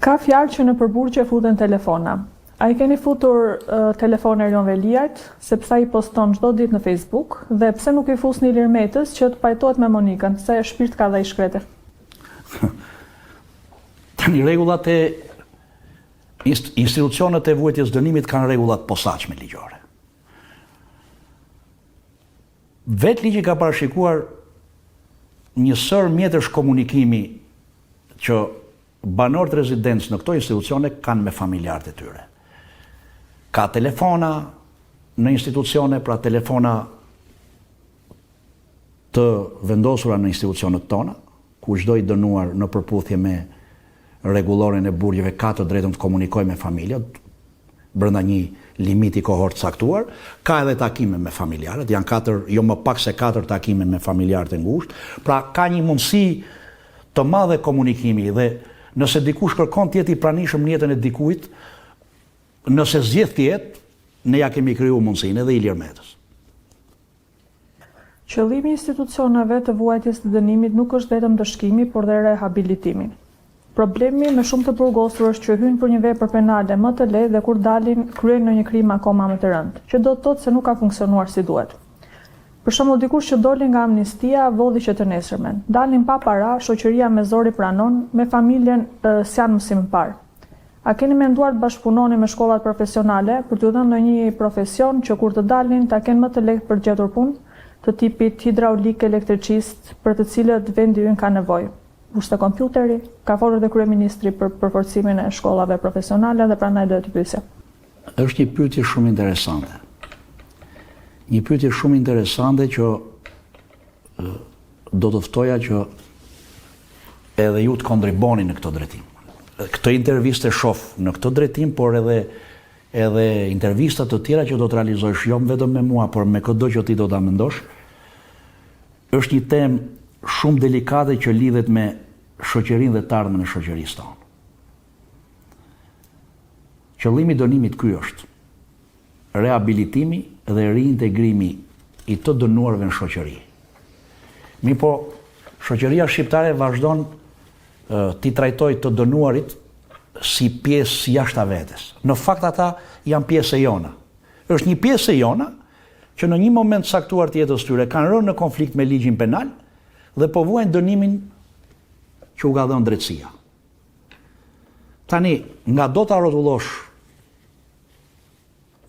Ka fjalë që në përburgje futen telefona. A i keni futur telefon Erion Veliajt, sepse ai poston çdo ditë në Facebook, dhe pse nuk i fusni Ilir Metës që të pajtohet me Monikën, se shpirt ka dhe i shkrete? Tani rregullat e institucionet e vuajtjes dënimit kanë rregullat posaçme ligjore. Vetë ligji ka parashikuar një sër mjetësh komunikimi që banorët rezidencë në këto institucione kanë me familjarët e tyre. Ka telefona në institucione, pra telefona të vendosura në institucionet tona, ku çdo i dënuar në përputhje me rregulloren e burgjeve ka të drejtën të komunikojë me familjet brenda një limiti kohor të caktuar. Ka edhe takime me familjarët, janë 4, jo më pak se 4 takime me familjarët e ngushtë. Pra ka një mundësi të madhe komunikimi dhe nëse dikush kërkon të jetë i pranishëm në jetën e dikujt, nëse zgjedh të jetë, ne ja kemi krijuar mundësinë edhe Ilir Metës. Qëllimi i institucioneve të vuajtjes të dënimit nuk është vetëm dëshkimi, por dhe rehabilitimi. Problemi me shumë të burgosur është që hynë për një vepër penale më të lehtë dhe kur dalin kryejnë në një krim akoma më të rëndë, që do të thotë se nuk ka funksionuar si duhet. Për shembull, dikush që doli nga amnistia vodhi që të nesërmen. Dalin pa para, shoqëria me zor i pranon, me familjen s'janë mësim parë. A keni menduar të bashkëpunoni me shkollat profesionale për t'u dhënë ndonjë profesion që kur të dalin ta kenë më të lehtë për gjetur punë, të tipit hidraulik, elektricist, për të cilët vendi ynë ka nevojë? Bushte kompjuteri, ka folur dhe kryeministri për përforcimin e shkollave profesionale dhe prandaj do të pyesja. Është një pyetje shumë interesante. Një pyetje shumë interesante që do të ftoja që edhe ju të kontriboni në këtë drejtim. Këtë intervistë e shoh në këtë drejtim, por edhe intervista të tjera që do të realizosh jo vetëm me mua, por me çdo që ti do ta mendosh. Është një temë shumë delikate që lidhet me shoqërinë dhe të ardhmen e shoqërisë tonë. Qëllimi i dënimit ky është rehabilitimi dhe reintegrimi i të dënuarve në shoqëri. Po, shoqëria shqiptare vazhdon t'i trajtojë të dënuarit si pjesë jashtë vetes. Në fakt ata janë pjesë e jona. Është një pjesë e jona që në një moment saktuar të jetës tyre kanë rënë në konflikt me ligjin penal dhe po vuajnë dënimin që u ka dhënë drejtësia. Tani, nga do ta rrotullosh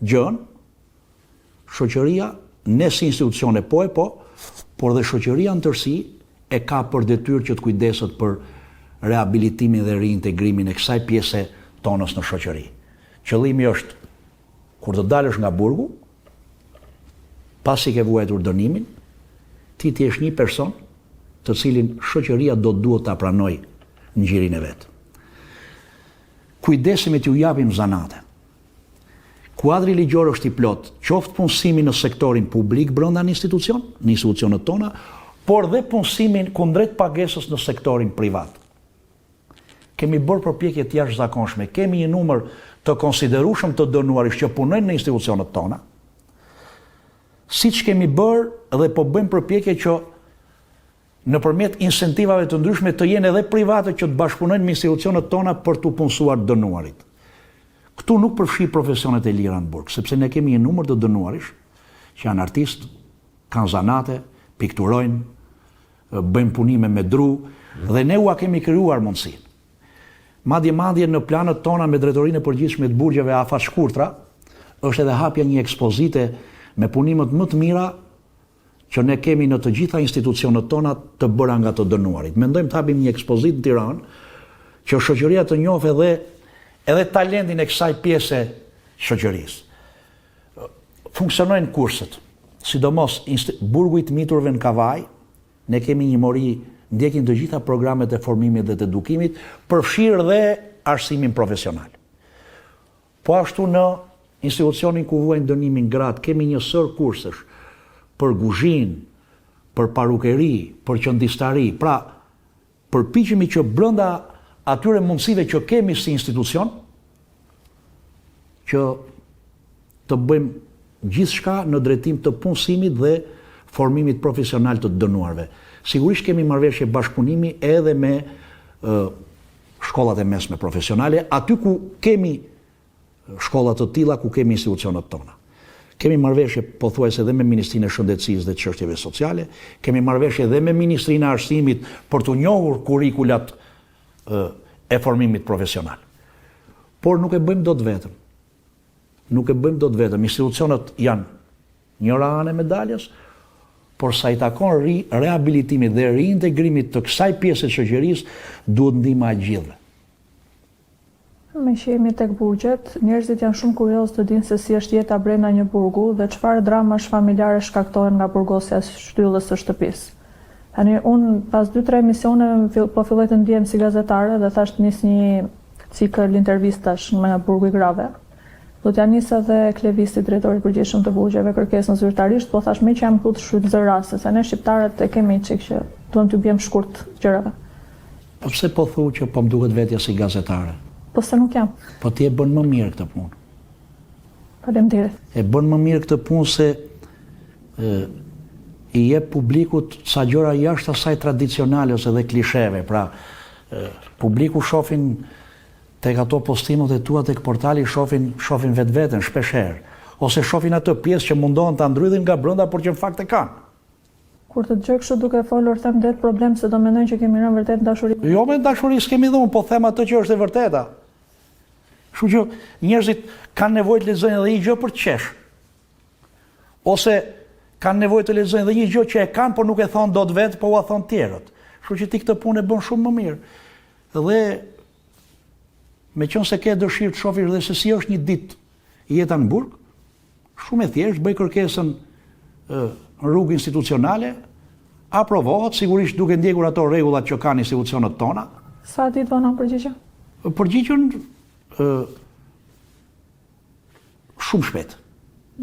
gjën, shoqëria, ne si institucione po, por dhe shoqëria në tërësi e ka për detyrë që të kujdeset për rehabilitimin dhe reintegrimin e kësaj pjese tonës në shoqëri. Qëllimi është, kur të dalësh nga burgu, pasi ke vuajtur dënimin, ti t'jesh një person të cilin shoqëria do duhet ta pranojë në gjirin e vet. Kujdesemi t'ju japim zanate. Kuadri ligjor është i plot, qoftë punësimi në sektorin publik brenda në institucionet tona, por dhe punësimin kundrejt pagesës në sektorin privat. Kemi bërë përpjekje të jashtëzakonshme, kemi një numër të konsiderueshëm të dënuarish që punojnë në institucionet tona, siç kemi bërë dhe po bëjmë përpjekje që nëpërmjet incentivave të ndryshme të jenë edhe private që të bashkëpunojnë me institucionet tona për të punësuar dënuarit. Këtu nuk përfshi profesionet e lira në burg, sepse ne kemi një numër të dënuarish që janë artistë, kanë zanate, pikturojnë, bëjnë punime me dru dhe ne ua kemi krijuar mundësinë. Madje në planët tona me drejtorinë e përgjithshme të burgjeve afashkurtra është edhe hapja një ekspozite me punimet më të mira që ne kemi në të gjitha institucionet tona të bëra nga të dënuarit. Mendojmë të hapim një ekspozitë në Tiranë që shoqëria të njohë edhe talentin e kësaj pjese shoqërisë. Funksionojnë kurset, sidomos burgu i të miturve në Kavaj, ne kemi një mori, ndjekin të gjitha programet e formimit dhe të edukimit, përfshirë dhe arsimin profesional. Po ashtu në institucionin ku vuajnë dënimin gratë, kemi një sër kursesh për guzhinë, për parukeri, për qëndistari. Pra, përpiqemi që brenda atyre mundësive që kemi si institucion, që të bëjmë gjithçka në drejtim të punësimit dhe formimit profesional të dënuarve. Sigurisht kemi marrëveshje bashkëpunimi edhe me shkollat e mesme profesionale, aty ku kemi shkollat të tilla, ku kemi institucionet tona. Kemi marrëveshje pothuajse edhe me Ministrinë e Shëndetësisë dhe Çështjeve Sociale, kemi marrëveshje edhe me Ministrinë e Arsimit për të njohur kurrikulat e formimit profesional. Por nuk e bëjmë dot vetëm. Nuk e bëjmë dot vetëm. Institucionet janë njëra anë e medaljes, por sa i takon rehabilitimit dhe reintegrimit të kësaj pjese të shoqërisë, duhet ndihma e gjithëve. Me që jemi tek burgjet, njerëzit janë shumë kurioz të dinë se si është jeta brenda një burgu dhe çfarë dramash familjare shkaktohen nga burgosja e shtyllës së shtëpisë. Tani unë pas 2-3 emisione po filloj të ndihem si gazetare dhe thash nis një cikël intervistash nga burgu i Grave. Do t'ja nis edhe Klevisti, drejtori i përgjithshëm të burgjeve, kërkesën zyrtarisht, po thash me që jam këtu të shfrytëzoj rastin, se ne shqiptarët e kemi çik që duam t'ju bëjmë shkurt gjërave. Po pse po thu që po më duket vetja si gazetare? Po se nuk jam. Po ti e bën më mirë këtë punë. Faleminderit. E bën më mirë këtë punë se i jep publikut sa gjëra jashtë asaj tradicionale ose dhe klisheve. Pra, publiku shohin tek ato postimet e tua tek portali, shohin vetveten shpeshherë, ose shohin ato pjesë që mundohen ta ndrydhin nga brenda por që në fakt e kanë. Kur të dëgjoj kështu duke folur, them det problem se do mendojnë që kemi rënë vërtet dashuri. Jo me dashuri s'kemi dhënë, po them atë që është e vërteta. Kështu që njerëzit kanë nevojë të lexojnë edhe një gjë për të qesh. Ose kanë nevojë të lexojnë edhe një gjë që e kanë, por nuk e thon dot vetë, po ua thon tjerët. Kështu që ti këtë punë e bën shumë më mirë. Dhe meqense ke dëshirë të shohësh edhe se si është një ditë jeta në burg, shumë e thjeshtë, bëj kërkesën në rrugë institucionale, aprovohet, sigurisht duke ndjekur ato rregullat që kanë institucionet tona. Sa ditë vonon përgjigjen? Përgjigjen shumë shpejt.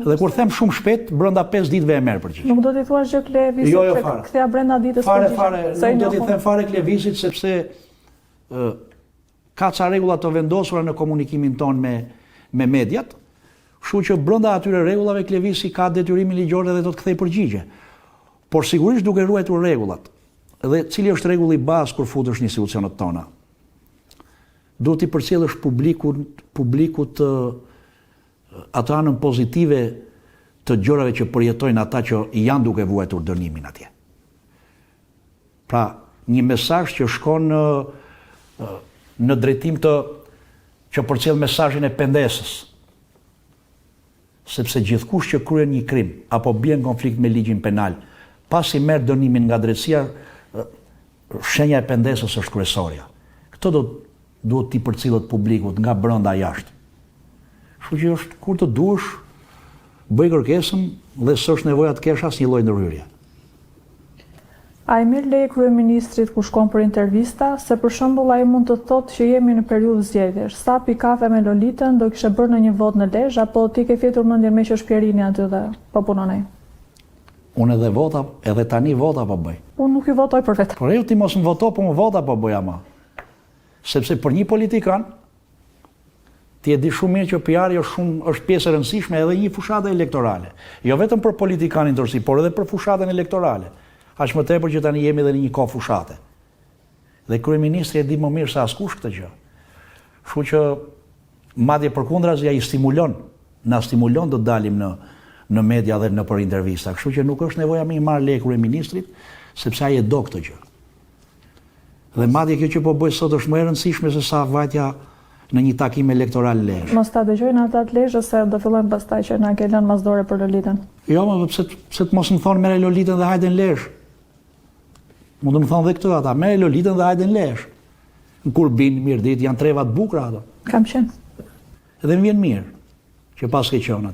Dhe kur them shumë shpejt, brenda 5 ditëve e merr përgjigjen. Nuk do t'i thuash gjë Klevisit, Jo, se fare. kthea brenda ditës Fare, përgjigjen. nuk do t'i them fare Klevisit, sepse ka ca rregulla të vendosura në komunikimin ton me mediat, kështu që brenda atyre rregullave Klevisi ka detyrimin ligjor edhe do të kthej përgjigje. Por sigurisht duke ruajtur rregullat. Dhe cili është rregulli bazë kur futesh në institucionet tona? Duhet t'i përcjellësh publikut atë anën pozitive të gjërave që përjetojnë ata që janë duke vuajtur dënimin atje. Pra, një mesazh që shkon në drejtim që përcjell mesazhin e pendesës. Sepse gjithkush që kryen një krim apo bie në konflikt me ligjin penal, pasi merr dënimin nga drejtësia, shenja e pendesës është kryesorja. Këto duhet t'i përcillet publikut nga brenda jashtë. Kështu që është kur të duash, bëj kërkesën dhe s'është nevoja të kesh asnjë lloj ndryrje. A i mirë leje kryeministrit kur shkon për intervista, se për shembull ai mund të thotë që jemi në periudhë zgjedhjesh. Sa pi kafe me Lolitën do kishe bërë në një vot në Lezhë, apo ti ke fjetur mendjen me që është Pierini aty dhe po punon ai? Unë edhe tani vota po bëj. Unë nuk i votoj për vetë. Por ti mos më voto, po më vota po bëj ama. Sepse për një politikan, ti e di shumë mirë që PR-i është pjesë e rëndësishme edhe një fushate elektorale. Jo vetëm për politikanin tërësi, por edhe për fushatën elektorale. Aq më tepër që tani jemi edhe në një kohë fushate. Dhe kryeministri e di më mirë se askush këtë gjë. Kështu që madje përkundrazi ai na stimulon të dalim në media dhe në për intervista. Kështu që nuk është nevoja më i marr lekë kryeministrit, sepse ai e do këtë gjë. Dhe madje kjo që po bëj sot është më e rëndësishme se sa vajtja në një takim elektoral Lezhë. Mos ta dëgjojnë ata të Lezhës se do fillojnë pastaj që na ke lënë masdore për Lolitën. Jo, më pse të mos më thonë merre Lolitën dhe hajde në Lezhë. Mund të më thonë dhe këtë ata, merre Lolitën dhe hajde në Lezhë. Në Kurbin, Mirdit, janë treva të bukura ato. Kam qenë. Edhe më vjen mirë që pas ke qenë atje.